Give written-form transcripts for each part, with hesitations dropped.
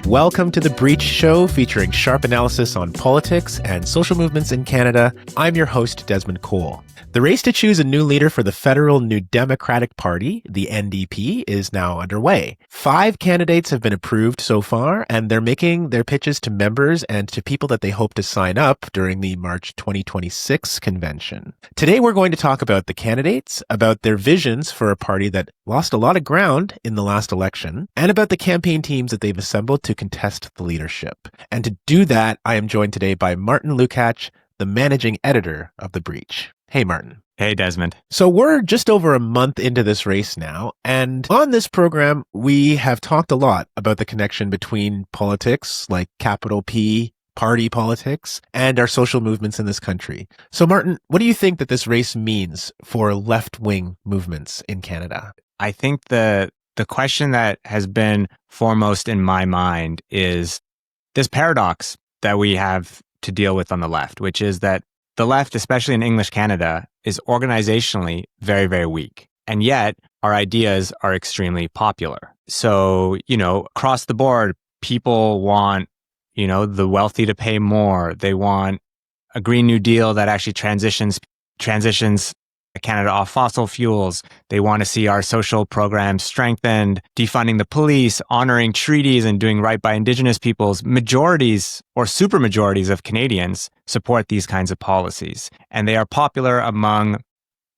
Welcome to The Breach Show, featuring sharp analysis on politics and social movements in Canada. I'm your host, Desmond Cole. The race to choose a new leader for the federal New Democratic Party, the NDP, is now underway. 5 candidates have been approved so far, and they're making their pitches to members and to people that they hope to sign up during the March 2026 convention. Today, we're going to talk about the candidates, about their visions for a party that lost a lot of ground in the last election, and about the campaign teams that they've assembled to contest the leadership. And to do that, I am joined today by Martin Lukacs, the managing editor of The Breach. Hey, Martin. Hey, Desmond. So we're just over a month into this race now, and on this program, we have talked a lot about the connection between politics, like capital P, party politics, and our social movements in this country. So, Martin, what do you think that this race means for left-wing movements in Canada? I think the question that has been foremost in my mind is this paradox that we have to deal with on the left, which is that the left, especially in English Canada, is organizationally very, very weak. And yet our ideas are extremely popular. So, across the board, people want, the wealthy to pay more. They want a Green New Deal that actually transitions Canada off fossil fuels. They want to see our social programs strengthened, defunding the police, honoring treaties, and doing right by Indigenous peoples. Majorities or supermajorities of Canadians support these kinds of policies. And they are popular among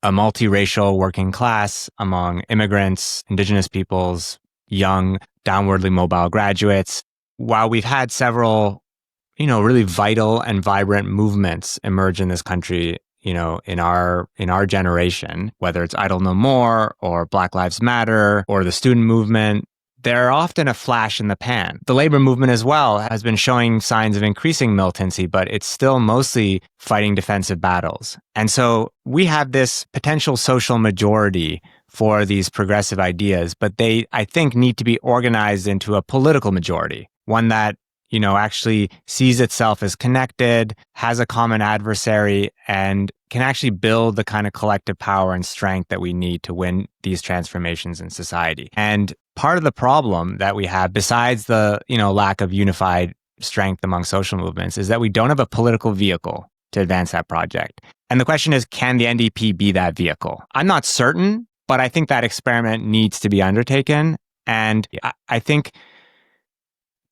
a multiracial working class, among immigrants, Indigenous peoples, young, downwardly mobile graduates. While we've had several, really vital and vibrant movements emerge in this country, in our generation, whether it's Idle No More or Black Lives Matter or the student movement, they're often a flash in the pan. The labor movement as well has been showing signs of increasing militancy, but it's still mostly fighting defensive battles. And so we have this potential social majority for these progressive ideas, but they, I think, need to be organized into a political majority, one that actually sees itself as connected, has a common adversary, and can actually build the kind of collective power and strength that we need to win these transformations in society. And part of the problem that we have, besides the, lack of unified strength among social movements, is that we don't have a political vehicle to advance that project. And the question is, can the NDP be that vehicle? I'm not certain, but I think that experiment needs to be undertaken. And I think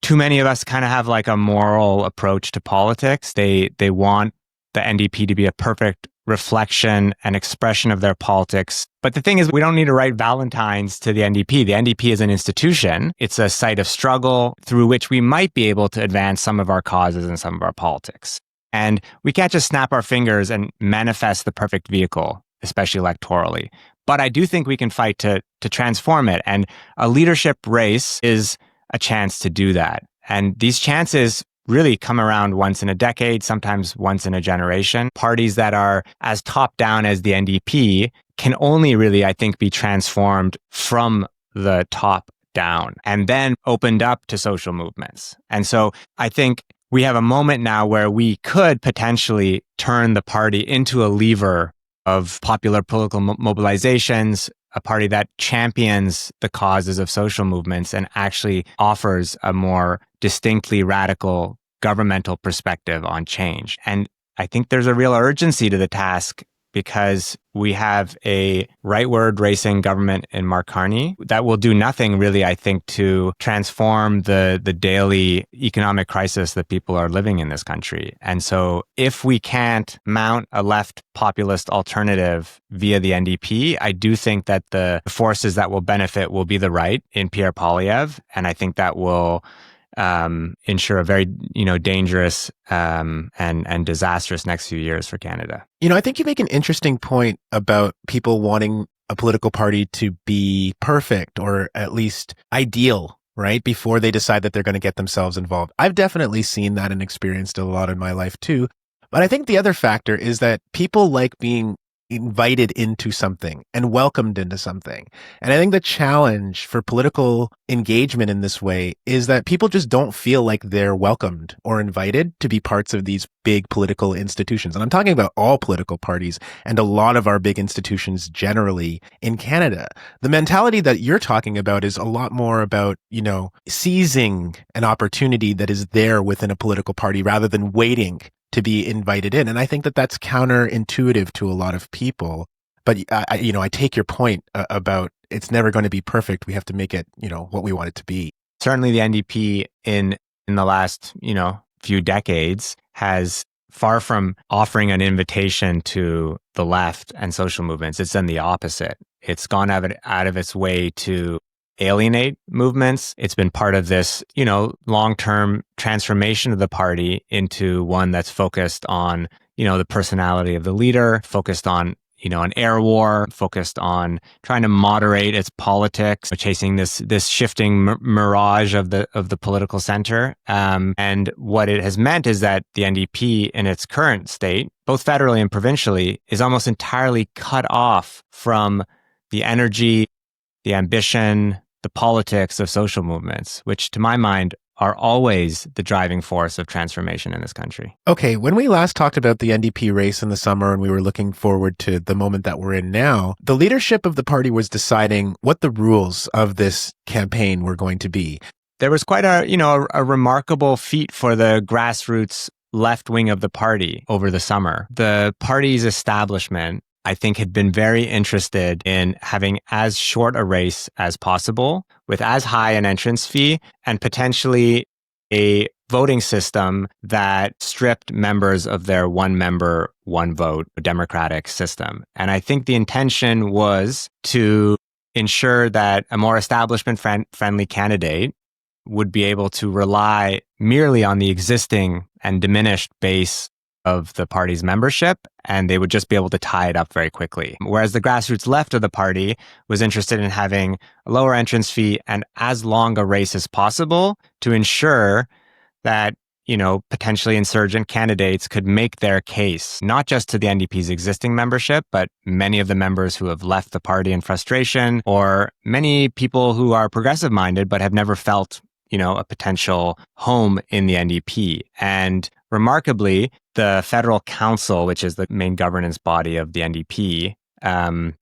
too many of us kind of have like a moral approach to politics. They want the NDP to be a perfect reflection and expression of their politics. But the thing is, we don't need to write Valentines to the NDP. The NDP is an institution. It's a site of struggle through which we might be able to advance some of our causes and some of our politics. And we can't just snap our fingers and manifest the perfect vehicle, especially electorally. But I do think we can fight to transform it. And a leadership race is a chance to do that. And these chances really come around once in a decade, sometimes once in a generation. Parties that are as top down as the NDP can only really, I think, be transformed from the top down and then opened up to social movements. And so I think we have a moment now where we could potentially turn the party into a lever of popular political mobilizations, a party that champions the causes of social movements and actually offers a more distinctly radical governmental perspective on change. And I think there's a real urgency to the task because we have a rightward racing government in Mark Carney that will do nothing really, I think, to transform the daily economic crisis that people are living in this country. And so if we can't mount a left populist alternative via the NDP, I do think that the forces that will benefit will be the right in Pierre Poilievre. And I think that will ensure a very, dangerous and disastrous next few years for Canada. I think you make an interesting point about people wanting a political party to be perfect or at least ideal, right? Before they decide that they're going to get themselves involved. I've definitely seen that and experienced it a lot in my life too. But I think the other factor is that people like being invited into something and welcomed into something. And I think the challenge for political engagement in this way is that people just don't feel like they're welcomed or invited to be parts of these big political institutions. And I'm talking about all political parties and a lot of our big institutions generally in Canada. The mentality that you're talking about is a lot more about, seizing an opportunity that is there within a political party rather than waiting to be invited in. And I think that that's counterintuitive to a lot of people. But I take your point about it's never going to be perfect. We have to make it, what we want it to be. Certainly the NDP in the last, few decades has, far from offering an invitation to the left and social movements, it's done the opposite. It's gone out of its way to alienate movements. It's been part of this, long-term transformation of the party into one that's focused on, the personality of the leader, focused on, an air war, focused on trying to moderate its politics, chasing this shifting mirage of the political center. And what it has meant is that the NDP in its current state, both federally and provincially, is almost entirely cut off from the energy, the ambition, the politics of social movements, which to my mind are always the driving force of transformation in this country. Okay, when we last talked about the NDP race in the summer and we were looking forward to the moment that we're in now, the leadership of the party was deciding what the rules of this campaign were going to be. There was quite a remarkable feat for the grassroots left wing of the party over the summer. The party's establishment, I think, had been very interested in having as short a race as possible with as high an entrance fee and potentially a voting system that stripped members of their one member, one vote democratic system. And I think the intention was to ensure that a more establishment friendly candidate would be able to rely merely on the existing and diminished base of the party's membership, and they would just be able to tie it up very quickly. Whereas the grassroots left of the party was interested in having a lower entrance fee and as long a race as possible to ensure that, potentially insurgent candidates could make their case, not just to the NDP's existing membership, but many of the members who have left the party in frustration, or many people who are progressive-minded but have never felt, a potential home in the NDP. And remarkably, the Federal Council, which is the main governance body of the NDP,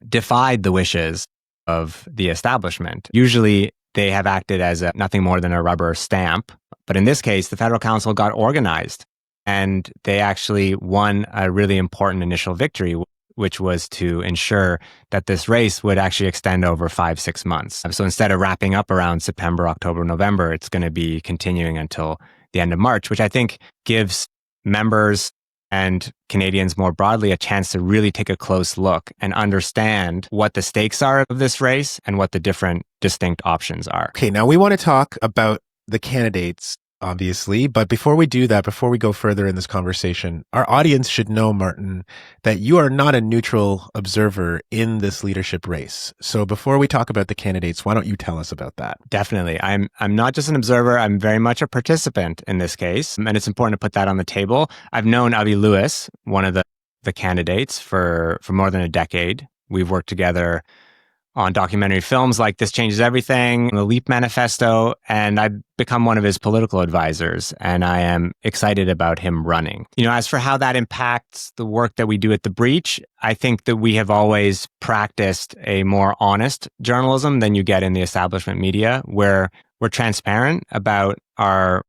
defied the wishes of the establishment. Usually, they have acted as nothing more than a rubber stamp. But in this case, the Federal Council got organized, and they actually won a really important initial victory, which was to ensure that this race would actually extend over 5-6 months. So instead of wrapping up around September, October, November, it's going to be continuing until the end of March, which I think gives members and Canadians more broadly a chance to really take a close look and understand what the stakes are of this race and what the different distinct options are. Okay, now we want to talk about the candidates, obviously, but before we do that, before we go further in this conversation, our audience should know, Martin, that you are not a neutral observer in this leadership race. So before we talk about the candidates, why don't you tell us about that? Definitely. I'm not just an observer, I'm very much a participant in this case, and it's important to put that on the table. I've known Avi Lewis, one of the candidates, for more than a decade. We've worked together on documentary films like This Changes Everything, the LEAP Manifesto, and I've become one of his political advisors, and I am excited about him running. As for how that impacts the work that we do at The Breach, I think that we have always practiced a more honest journalism than you get in the establishment media, where we're transparent about our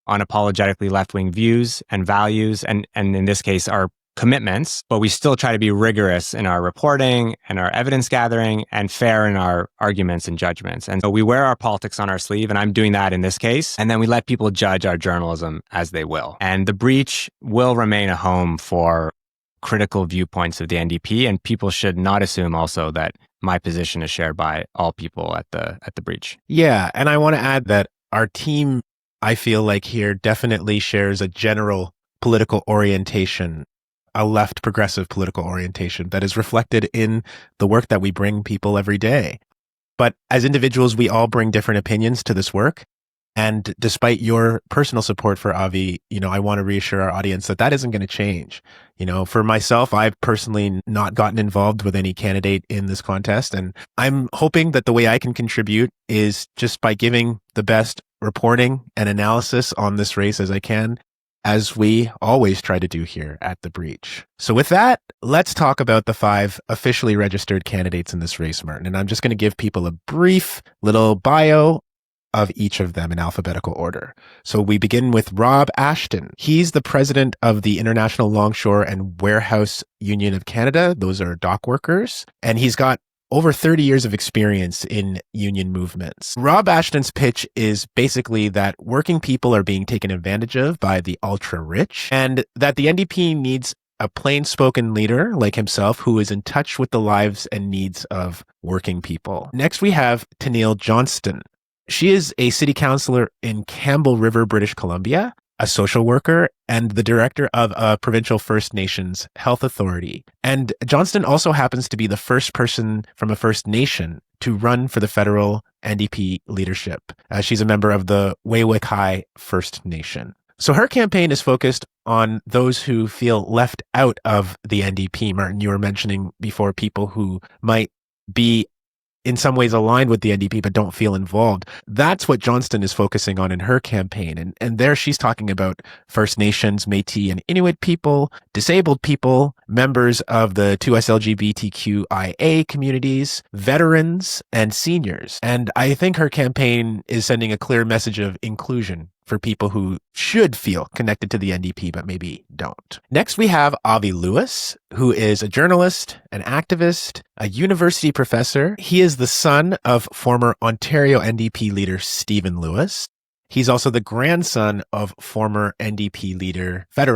unapologetically left-wing views and values, and in this case, our commitments, but we still try to be rigorous in our reporting and our evidence gathering and fair in our arguments and judgments. And so we wear our politics on our sleeve, and I'm doing that in this case. And then we let people judge our journalism as they will. And The Breach will remain a home for critical viewpoints of the NDP, and people should not assume also that my position is shared by all people at the Breach. Yeah, and I want to add that our team, I feel like here, definitely shares a general political orientation, a left progressive political orientation that is reflected in the work that we bring people every day. But as individuals, we all bring different opinions to this work. And despite your personal support for Avi, I want to reassure our audience that that isn't going to change. For myself, I've personally not gotten involved with any candidate in this contest. And I'm hoping that the way I can contribute is just by giving the best reporting and analysis on this race as I can, as we always try to do here at The Breach. So with that, let's talk about the 5 officially registered candidates in this race, Martin. And I'm just going to give people a brief little bio of each of them in alphabetical order. So we begin with Rob Ashton. He's the president of the International Longshore and Warehouse Union of Canada. Those are dock workers. And he's got over 30 years of experience in union movements. Rob Ashton's pitch is basically that working people are being taken advantage of by the ultra-rich, and that the NDP needs a plain-spoken leader like himself who is in touch with the lives and needs of working people. Next, we have Tennille Johnston. She is a city councillor in Campbell River, British Columbia, a social worker, and the director of a provincial First Nations health authority. And Johnston also happens to be the first person from a First Nation to run for the federal NDP leadership. She's a member of the Wewak First Nation. So her campaign is focused on those who feel left out of the NDP. Martin, you were mentioning before people who might be in some ways aligned with the NDP but don't feel involved. That's what Johnston is focusing on in her campaign. And there she's talking about First Nations, Métis and Inuit people, disabled people, members of the 2S LGBTQIA communities, veterans, and seniors. And I think her campaign is sending a clear message of inclusion for people who should feel connected to the NDP, but maybe don't. Next, we have Avi Lewis, who is a journalist, an activist, a university professor. He is the son of former Ontario NDP leader Stephen Lewis. He's also the grandson of former federal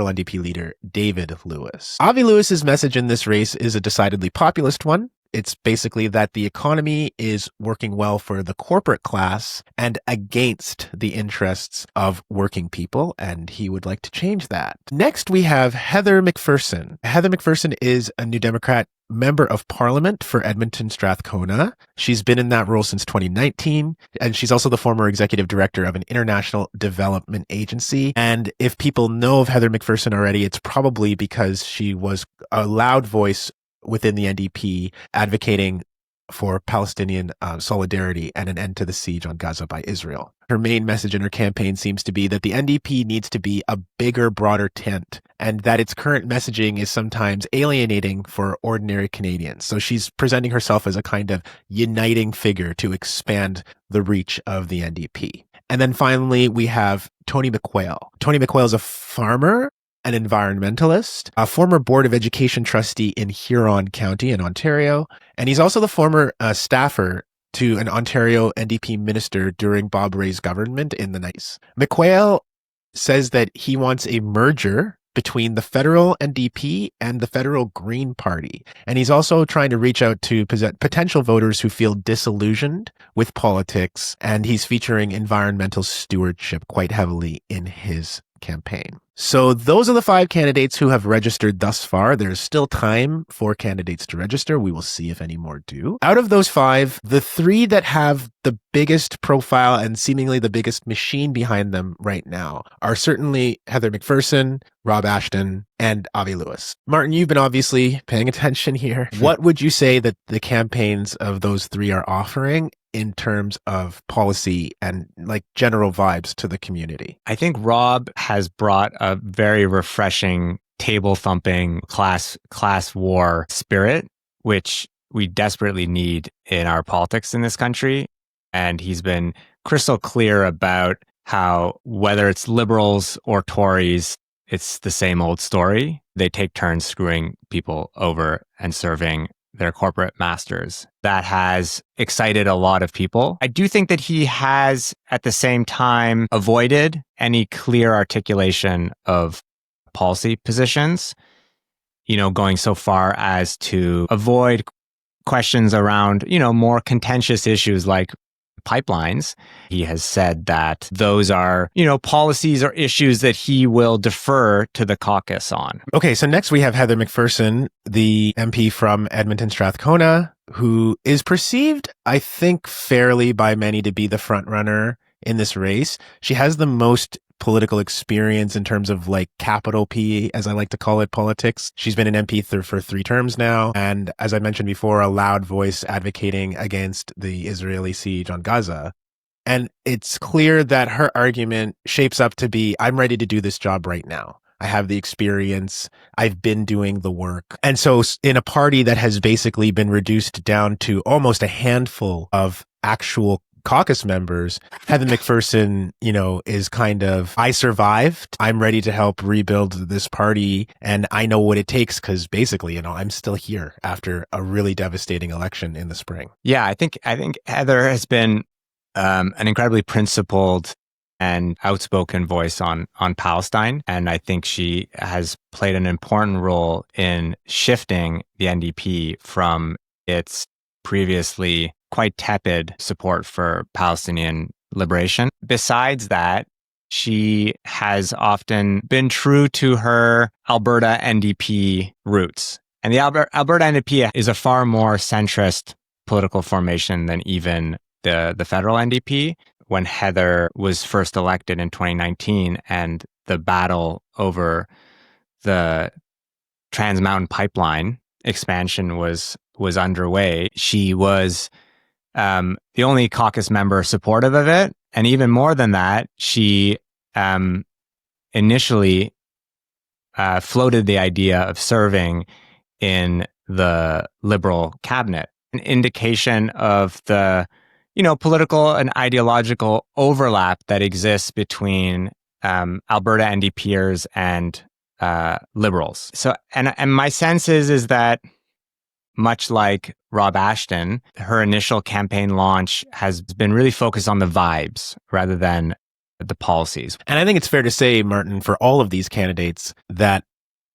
NDP leader, David Lewis. Avi Lewis's message in this race is a decidedly populist one. It's basically that the economy is working well for the corporate class and against the interests of working people, and he would like to change that. Next, we have Heather McPherson. Heather McPherson is a New Democrat member of Parliament for Edmonton Strathcona. She's been in that role since 2019, and she's also the former executive director of an international development agency. And if people know of Heather McPherson already, it's probably because she was a loud voice within the NDP advocating for Palestinian solidarity and an end to the siege on Gaza by Israel. Her main message in her campaign seems to be that the NDP needs to be a bigger, broader tent, and that its current messaging is sometimes alienating for ordinary Canadians. So she's presenting herself as a kind of uniting figure to expand the reach of the NDP. And then finally, we have Tony McQuail. Tony McQuail is a farmer, an environmentalist, a former Board of Education trustee in Huron County in Ontario, and he's also the former staffer to an Ontario NDP minister during Bob Rae's government in the 90s. McQuail says that he wants a merger between the federal NDP and the federal Green Party. And he's also trying to reach out to potential voters who feel disillusioned with politics, and he's featuring environmental stewardship quite heavily in his campaign. So those are the 5 candidates who have registered thus far. There's still time for candidates to register. We will see if any more do. Out of those 5, the 3 that have the biggest profile and seemingly the biggest machine behind them right now are certainly Heather McPherson, Rob Ashton, and Avi Lewis. Martin, you've been obviously paying attention here. What would you say that the campaigns of those 3 are offering in terms of policy and like general vibes to the community? I think Rob has brought a very refreshing table thumping class war spirit, which we desperately need in our politics in this country. And he's been crystal clear about how whether it's liberals or Tories, it's the same old story. They take turns screwing people over and serving their corporate masters. That has excited a lot of people. I do think that he has, at the same time, avoided any clear articulation of policy positions, going so far as to avoid questions around, more contentious issues like pipelines. He has said that those are, policies or issues that he will defer to the caucus on. Okay, so next we have Heather McPherson, the MP from Edmonton Strathcona, who is perceived, I think, fairly by many to be the front runner in this race. She has the most political experience in terms of like capital P, as I like to call it, politics. She's been an MP for 3 terms now. And as I mentioned before, a loud voice advocating against the Israeli siege on Gaza. And it's clear that her argument shapes up to be, I'm ready to do this job right now. I have the experience. I've been doing the work. And so in a party that has basically been reduced down to almost a handful of actual caucus members, Heather McPherson, is kind of, I survived. I'm ready to help rebuild this party. And I know what it takes because basically, I'm still here after a really devastating election in the spring. Yeah, I think Heather has been an incredibly principled and outspoken voice on Palestine. And I think she has played an important role in shifting the NDP from its previously quite tepid support for Palestinian liberation. Besides that, she has often been true to her Alberta NDP roots. And the Alberta NDP is a far more centrist political formation than even the federal NDP. When Heather was first elected in 2019 and the battle over the Trans Mountain Pipeline expansion was underway, she was the only caucus member supportive of it. And even more than that, she initially floated the idea of serving in the Liberal cabinet, an indication of the political and ideological overlap that exists between Alberta NDPers and Liberals. So, and my sense is that much like Rob Ashton, her initial campaign launch has been really focused on the vibes rather than the policies. And I think it's fair to say, Martin, for all of these candidates, that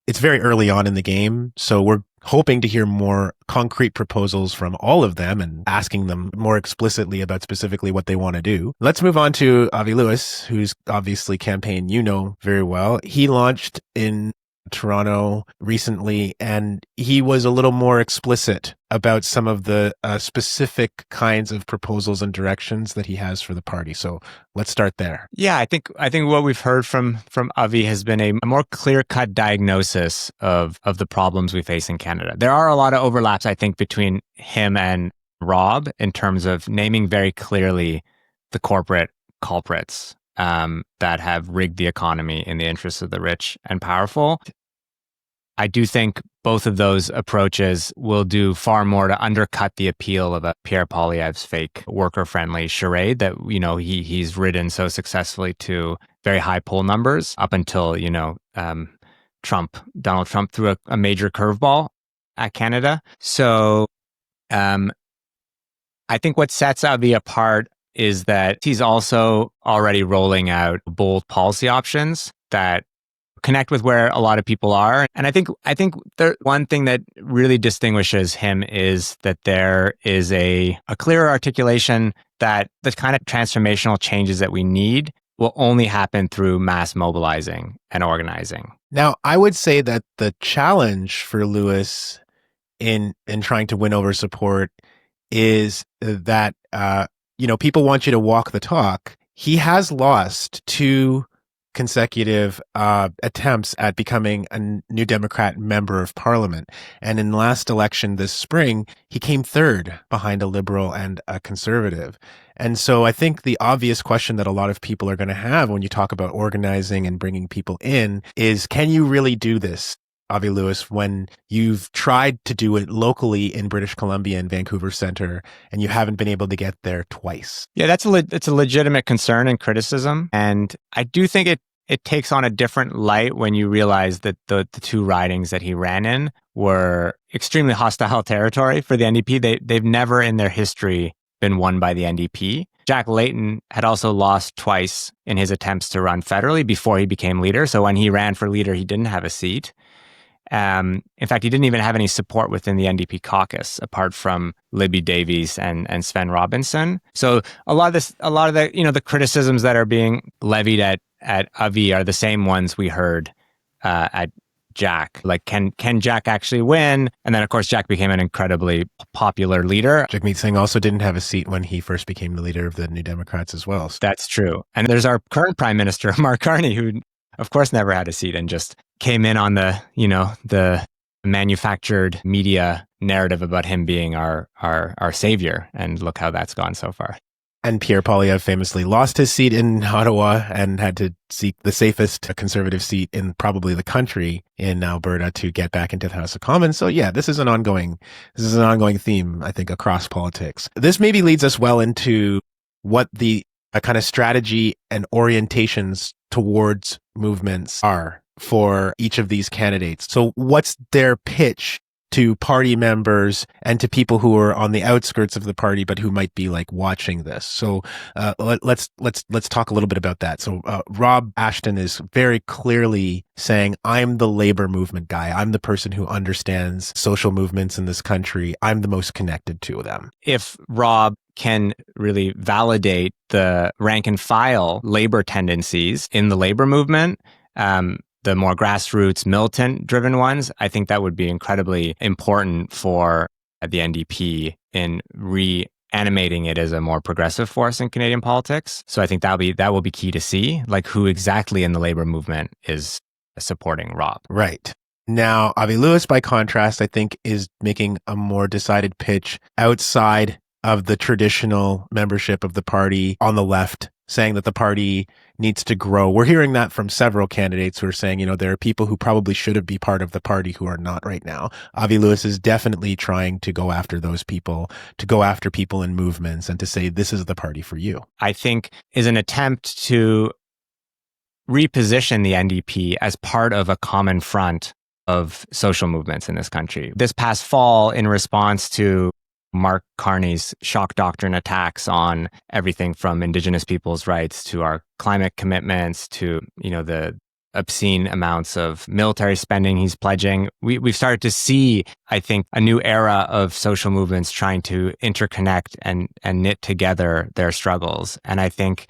it's very early on in the game. So we're hoping to hear more concrete proposals from all of them and asking them more explicitly about specifically what they want to do. Let's move on to Avi Lewis, whose obviously campaign you know very well. He launched in Toronto recently, and he was a little more explicit about some of the specific kinds of proposals and directions that he has for the party. So let's start there. Yeah, I think what we've heard from Avi has been a more clear-cut diagnosis of the problems we face in Canada. There are a lot of overlaps, I think, between him and Rob in terms of naming very clearly the corporate culprits that have rigged the economy in the interests of the rich and powerful. I do think both of those approaches will do far more to undercut the appeal of a Pierre Poilievre's fake worker-friendly charade that, he's ridden so successfully to very high poll numbers up until, Donald Trump threw a major curveball at Canada. So I think what sets Avi apart is that he's also already rolling out bold policy options that connect with where a lot of people are. And I think one thing that really distinguishes him is that there is a clearer articulation that the kind of transformational changes that we need will only happen through mass mobilizing and organizing. Now, I would say that the challenge for Lewis in trying to win over support is that, people want you to walk the talk. He has lost 2 consecutive attempts at becoming a New Democrat member of parliament. And in the last election this spring, he came 3rd behind a Liberal and a Conservative. And so I think the obvious question that a lot of people are going to have when you talk about organizing and bringing people in is, can you really do this, Avi Lewis, when you've tried to do it locally in British Columbia and Vancouver Centre and you haven't been able to get there twice? Yeah, that's a legitimate concern and criticism. And I do think it takes on a different light when you realize that the 2 ridings that he ran in were extremely hostile territory for the NDP. They've never in their history been won by the NDP. Jack Layton had also lost twice in his attempts to run federally before he became leader. So when he ran for leader, he didn't have a seat. In fact, he didn't even have any support within the NDP caucus, apart from Libby Davies and Sven Robinson. So a lot of the the criticisms that are being levied at Avi are the same ones we heard at Jack? Like, can Jack actually win? And then, of course, Jack became an incredibly popular leader. Jagmeet Singh also didn't have a seat when he first became the leader of the New Democrats as well. That's true. And there's our current prime minister, Mark Carney, who, of course, never had a seat and just came in on the manufactured media narrative about him being our savior. And look how that's gone so far. And Pierre Poilievre famously lost his seat in Ottawa and had to seek the safest conservative seat in probably the country in Alberta to get back into the House of Commons. So yeah, this is an ongoing theme, I think, across politics. This maybe leads us well into what the kind of strategy and orientations towards movements are for each of these candidates. So what's their pitch to party members and to people who are on the outskirts of the party, but who might be like watching this? So let's talk a little bit about that. So Rob Ashton is very clearly saying, I'm the labor movement guy. I'm the person who understands social movements in this country. I'm the most connected to them. If Rob can really validate the rank and file labor tendencies in the labor movement, the more grassroots, militant-driven ones, I think that would be incredibly important for the NDP in reanimating it as a more progressive force in Canadian politics. So I think that will be key to see, like who exactly in the labor movement is supporting Rob. Right. Now, Avi Lewis, by contrast, I think is making a more decided pitch outside of the traditional membership of the party on the left, saying that the party needs to grow. We're hearing that from several candidates who are saying, there are people who probably should be part of the party who are not right now. Avi Lewis is definitely trying to go after those people, to go after people in movements and to say, this is the party for you. I think is an attempt to reposition the NDP as part of a common front of social movements in this country. This past fall, in response to Mark Carney's shock doctrine attacks on everything from Indigenous people's rights to our climate commitments to, the obscene amounts of military spending he's pledging. We've started to see, I think, a new era of social movements trying to interconnect and knit together their struggles. And I think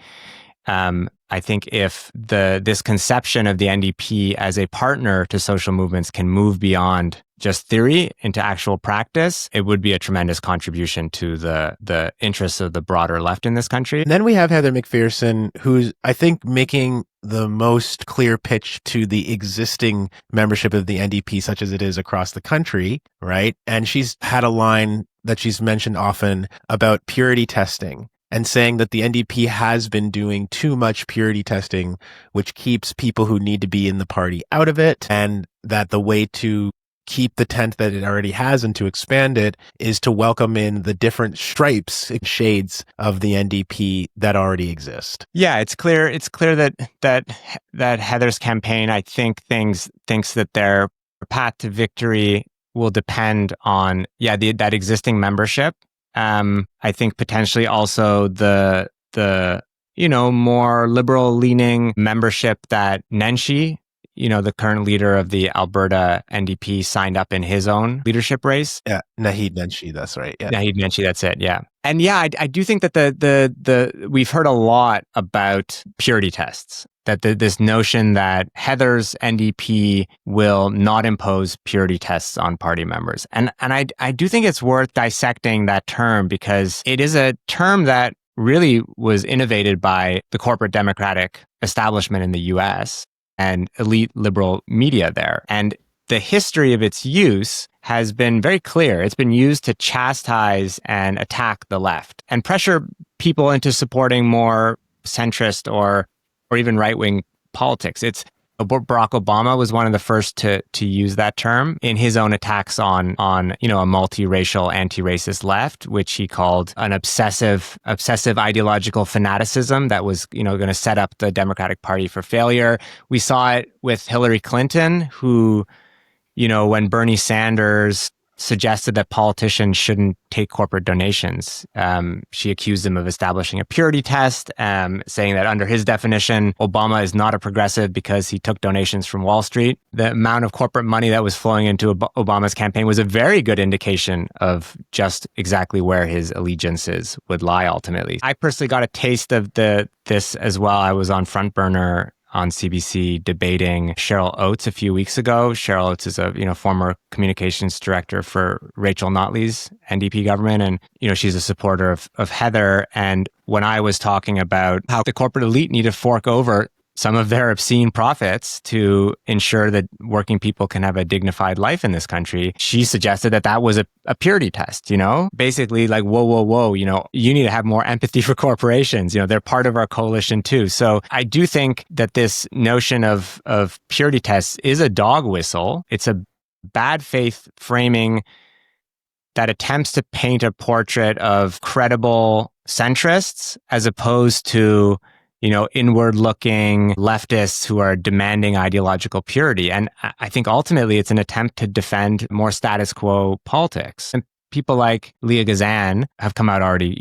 if this conception of the NDP as a partner to social movements can move beyond just theory into actual practice, it would be a tremendous contribution to the interests of the broader left in this country. And then we have Heather McPherson, who's, I think, making the most clear pitch to the existing membership of the NDP, such as it is across the country, right? And she's had a line that she's mentioned often about purity testing, and saying that the NDP has been doing too much purity testing, which keeps people who need to be in the party out of it, and that the way to keep the tent that it already has and to expand it is to welcome in the different stripes, shades of the NDP that already exist. Yeah, it's clear that Heather's campaign, I think, thinks that their path to victory will depend on that existing membership. I think potentially also the more liberal leaning membership that Nenshi, the current leader of the Alberta NDP, signed up in his own leadership race. Yeah, Naheed Nenshi, that's right. Yeah. Naheed Nenshi, that's it. Yeah. And yeah, I do think that we've heard a lot about purity tests. That this notion that Heather's NDP will not impose purity tests on party members. And I do think it's worth dissecting that term, because it is a term that really was innovated by the corporate Democratic establishment in the US and elite liberal media there. And the history of its use has been very clear. It's been used to chastise and attack the left and pressure people into supporting more centrist or even right-wing politics. Barack Obama was one of the first to use that term in his own attacks on a multiracial, anti-racist left, which he called an obsessive ideological fanaticism that was going to set up the Democratic Party for failure. We saw it with Hillary Clinton, who, when Bernie Sanders suggested that politicians shouldn't take corporate donations. She accused him of establishing a purity test, saying that under his definition, Obama is not a progressive because he took donations from Wall Street. The amount of corporate money that was flowing into Obama's campaign was a very good indication of just exactly where his allegiances would lie ultimately. I personally got a taste of this as well. I was on Frontburner on CBC debating Cheryl Oates a few weeks ago. Cheryl Oates is a former communications director for Rachel Notley's NDP government, and she's a supporter of Heather. And when I was talking about how the corporate elite need to fork over some of their obscene profits to ensure that working people can have a dignified life in this country, she suggested that was a purity test, basically like, whoa, you need to have more empathy for corporations. They're part of our coalition too. So I do think that this notion of purity tests is a dog whistle. It's a bad faith framing that attempts to paint a portrait of credible centrists as opposed to inward-looking leftists who are demanding ideological purity. And I think ultimately it's an attempt to defend more status quo politics. And people like Leah Gazan have come out already,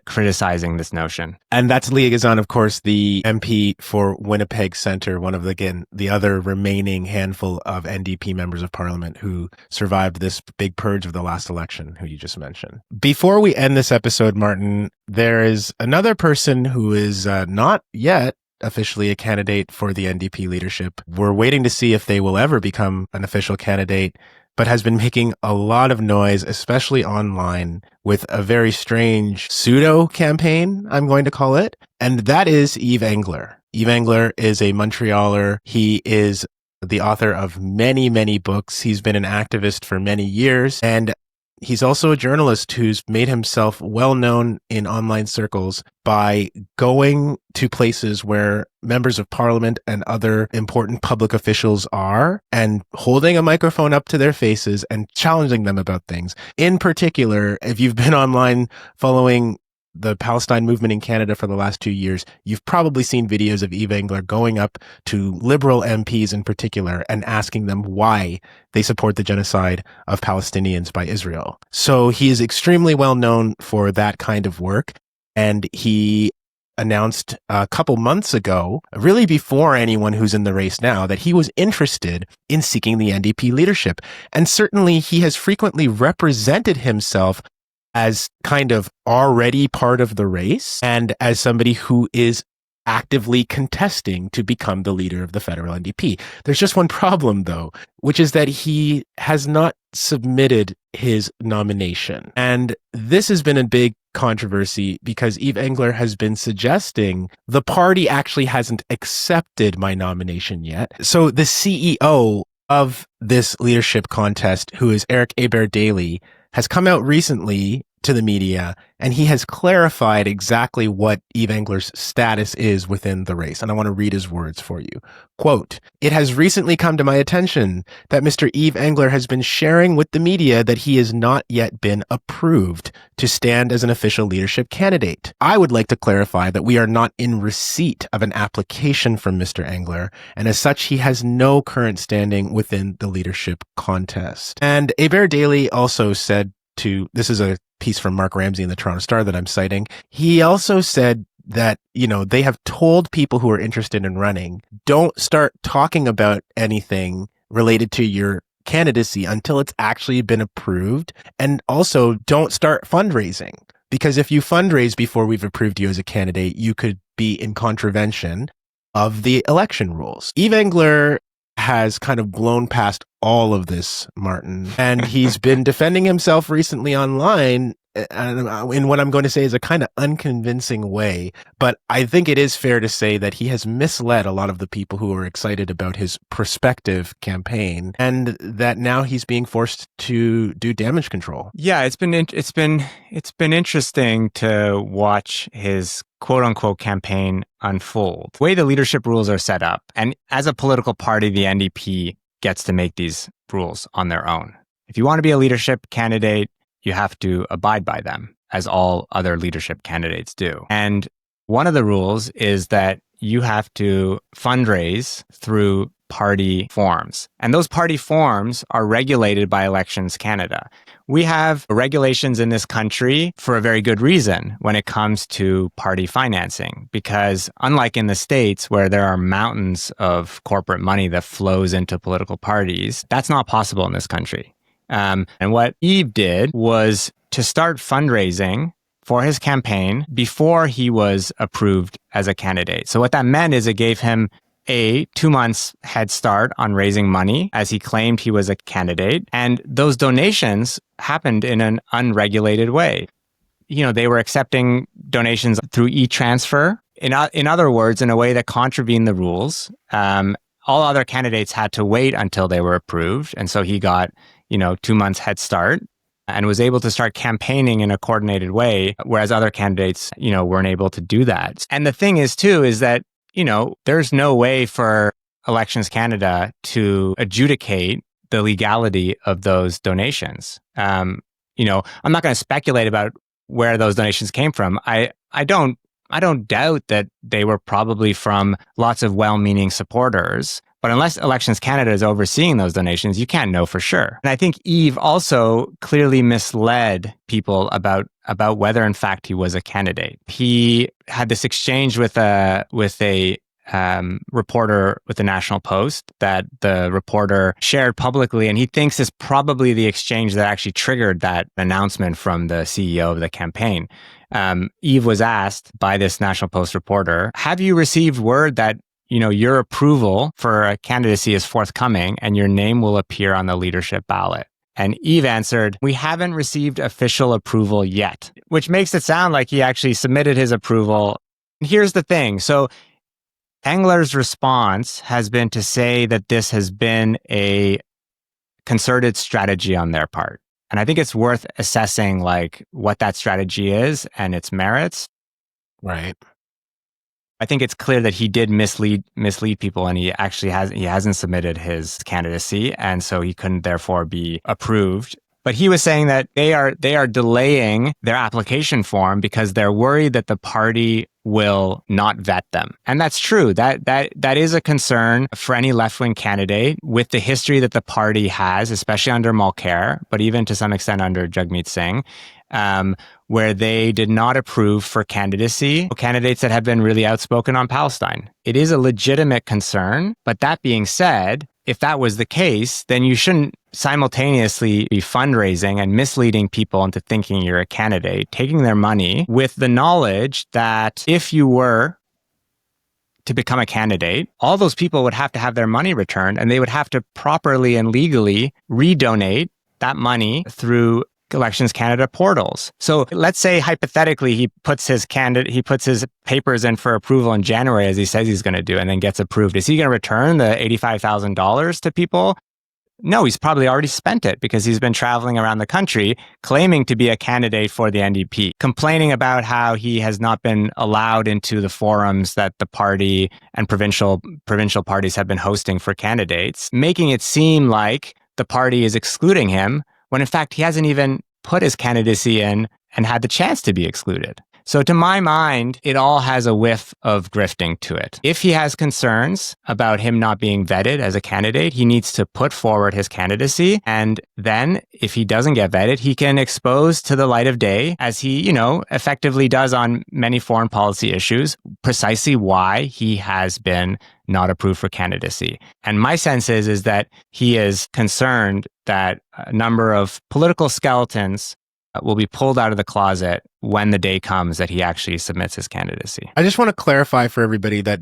criticizing this notion. And that's Leah Gazan, of course, the MP for Winnipeg Centre, one of, the other remaining handful of NDP members of parliament who survived this big purge of the last election, who you just mentioned. Before we end this episode, Martin, there is another person who is not yet officially a candidate for the NDP leadership. We're waiting to see if they will ever become an official candidate, but has been making a lot of noise, especially online, with a very strange pseudo-campaign, I'm going to call it. And that is Yves Engler. Yves Engler is a Montrealer. He is the author of many, many books. He's been an activist for many years. And he's also a journalist who's made himself well known in online circles by going to places where members of parliament and other important public officials are and holding a microphone up to their faces and challenging them about things. In particular, if you've been online following the Palestine movement in Canada for the last 2 years, you've probably seen videos of Yves Engler going up to Liberal MPs in particular and asking them why they support the genocide of Palestinians by Israel. So he is extremely well known for that kind of work. And he announced a couple months ago, really before anyone who's in the race now, that he was interested in seeking the NDP leadership. And certainly he has frequently represented himself as kind of already part of the race and as somebody who is actively contesting to become the leader of the federal NDP. There's just one problem, though, which is that he has not submitted his nomination. And this has been a big controversy because Yves Engler has been suggesting the party actually hasn't accepted my nomination yet. So the CEO of this leadership contest, who is Eric Hebert-Daly, has come out recently to the media, and he has clarified exactly what Yves Engler's status is within the race. And I want to read his words for you. Quote, "It has recently come to my attention that Mr. Yves Engler has been sharing with the media that he has not yet been approved to stand as an official leadership candidate. I would like to clarify that we are not in receipt of an application from Mr. Engler, and as such, he has no current standing within the leadership contest." And Hebert-Daly also said this is a piece from Mark Ramsey in the Toronto Star that I'm citing. He also said that, they have told people who are interested in running, don't start talking about anything related to your candidacy until it's actually been approved. And also don't start fundraising, because if you fundraise before we've approved you as a candidate, you could be in contravention of the election rules. Yves Engler has kind of blown past all of this, Martin, and he's been defending himself recently online in what I'm going to say is a kind of unconvincing way. But I think it is fair to say that he has misled a lot of the people who are excited about his prospective campaign, and that now he's being forced to do damage control. Yeah, it's been interesting to watch his quote unquote campaign unfold. The way the leadership rules are set up, and as a political party, the NDP gets to make these rules on their own. If you want to be a leadership candidate, you have to abide by them, as all other leadership candidates do. And one of the rules is that you have to fundraise through party forms. And those party forms are regulated by Elections Canada. We have regulations in this country for a very good reason when it comes to party financing, because unlike in the States where there are mountains of corporate money that flows into political parties, that's not possible in this country. And what Yves did was to start fundraising for his campaign before he was approved as a candidate. So what that meant is it gave him a 2 months head start on raising money as he claimed he was a candidate. And those donations happened in an unregulated way. They were accepting donations through e-transfer. In other words, in a way that contravened the rules. All other candidates had to wait until they were approved. And so he got, 2 months head start and was able to start campaigning in a coordinated way, whereas other candidates, weren't able to do that. And the thing is, too, is that, there's no way for Elections Canada to adjudicate the legality of those donations. I'm not going to speculate about where those donations came from. I don't doubt that they were probably from lots of well-meaning supporters. But unless Elections Canada is overseeing those donations, you can't know for sure. And I think Yves also clearly misled people about whether, in fact, he was a candidate. He had this exchange with a reporter with the National Post that the reporter shared publicly, and he thinks is probably the exchange that actually triggered that announcement from the CEO of the campaign. Yves was asked by this National Post reporter, have you received word that your approval for a candidacy is forthcoming and your name will appear on the leadership ballot? And Yves answered, we haven't received official approval yet, which makes it sound like he actually submitted his approval. Here's the thing. So Engler's response has been to say that this has been a concerted strategy on their part. And I think it's worth assessing what that strategy is and its merits. Right. I think it's clear that he did mislead people, and he hasn't submitted his candidacy, and so he couldn't therefore be approved. But he was saying that they are delaying their application form because they're worried that the party will not vet them. And that's true. That is a concern for any left-wing candidate with the history that the party has, especially under Mulcair, but even to some extent under Jagmeet Singh, where they did not approve for candidacy candidates that have been really outspoken on Palestine. It is a legitimate concern. But that being said, if that was the case, then you shouldn't simultaneously be fundraising and misleading people into thinking you're a candidate, taking their money with the knowledge that if you were to become a candidate, all those people would have to have their money returned, and they would have to properly and legally redonate that money through Elections Canada portals. So let's say hypothetically he puts his papers in for approval in January, as he says he's going to do, and then gets approved. Is he going to return the $85,000 to people? No, he's probably already spent it because he's been traveling around the country claiming to be a candidate for the NDP, complaining about how he has not been allowed into the forums that the party and provincial parties have been hosting for candidates, making it seem like the party is excluding him, when in fact he hasn't even put his candidacy in and had the chance to be excluded. So to my mind, it all has a whiff of grifting to it. If he has concerns about him not being vetted as a candidate, he needs to put forward his candidacy. And then if he doesn't get vetted, he can expose to the light of day, as he, effectively does on many foreign policy issues, precisely why he has been not approved for candidacy. And my sense is that he is concerned that a number of political skeletons will be pulled out of the closet when the day comes that he actually submits his candidacy. I just want to clarify for everybody that,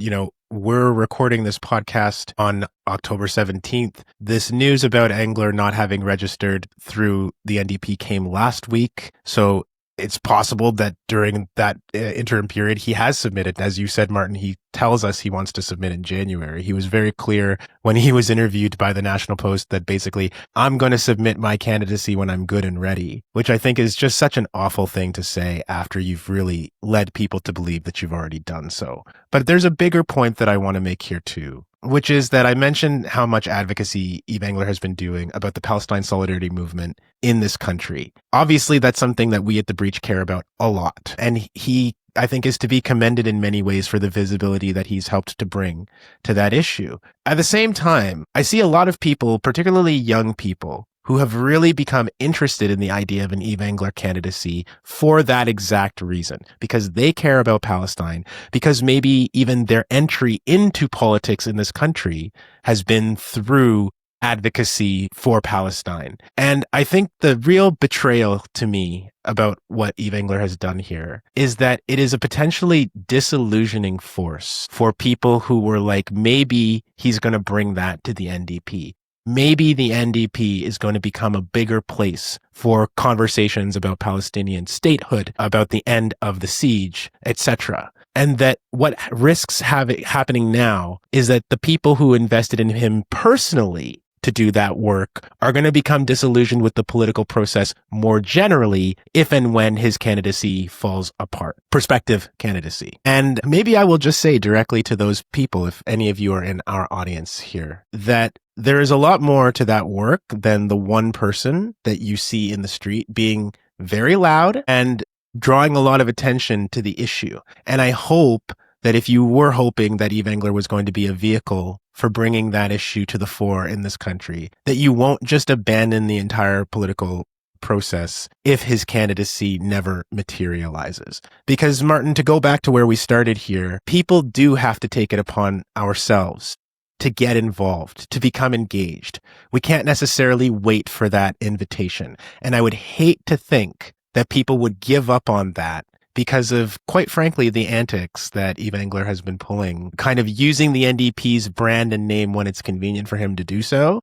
we're recording this podcast on October 17th. This news about Engler not having registered through the NDP came last week. So it's possible that during that interim period, he has submitted. As you said, Martin, he tells us he wants to submit in January. He was very clear when he was interviewed by the National Post that basically, I'm going to submit my candidacy when I'm good and ready, which I think is just such an awful thing to say after you've really led people to believe that you've already done so. But there's a bigger point that I want to make here too, which is that I mentioned how much advocacy Yves Engler has been doing about the Palestine solidarity movement in this country. Obviously, that's something that we at The Breach care about a lot. And he, I think, is to be commended in many ways for the visibility that he's helped to bring to that issue. At the same time, I see a lot of people, particularly young people, who have really become interested in the idea of an Yves Engler candidacy for that exact reason, because they care about Palestine, because maybe even their entry into politics in this country has been through advocacy for Palestine. And I think the real betrayal to me about what Yves Engler has done here is that it is a potentially disillusioning force for people who were like, maybe he's going to bring that to the NDP. Maybe the NDP is going to become a bigger place for conversations about Palestinian statehood, about the end of the siege, etc. And that what risks happening now is that the people who invested in him personally to do that work are going to become disillusioned with the political process more generally if and when his candidacy falls apart. Prospective candidacy. And maybe I will just say directly to those people, if any of you are in our audience here, that there is a lot more to that work than the one person that you see in the street being very loud and drawing a lot of attention to the issue. And I hope that if you were hoping that Yves Engler was going to be a vehicle for bringing that issue to the fore in this country, that you won't just abandon the entire political process if his candidacy never materializes. Because, Martin, to go back to where we started here, people do have to take it upon ourselves to get involved, to become engaged. We can't necessarily wait for that invitation. And I would hate to think that people would give up on that because of, quite frankly, the antics that Yves Engler has been pulling, kind of using the NDP's brand and name when it's convenient for him to do so,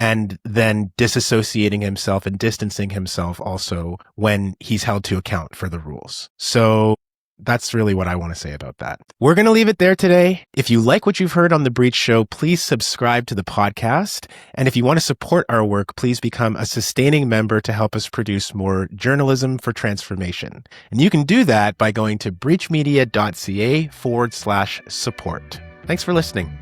and then disassociating himself and distancing himself also when he's held to account for the rules. So that's really what I want to say about that. We're going to leave it there today. If you like what you've heard on The Breach Show, please subscribe to the podcast. And if you want to support our work, please become a sustaining member to help us produce more journalism for transformation. And you can do that by going to breachmedia.ca/support. Thanks for listening.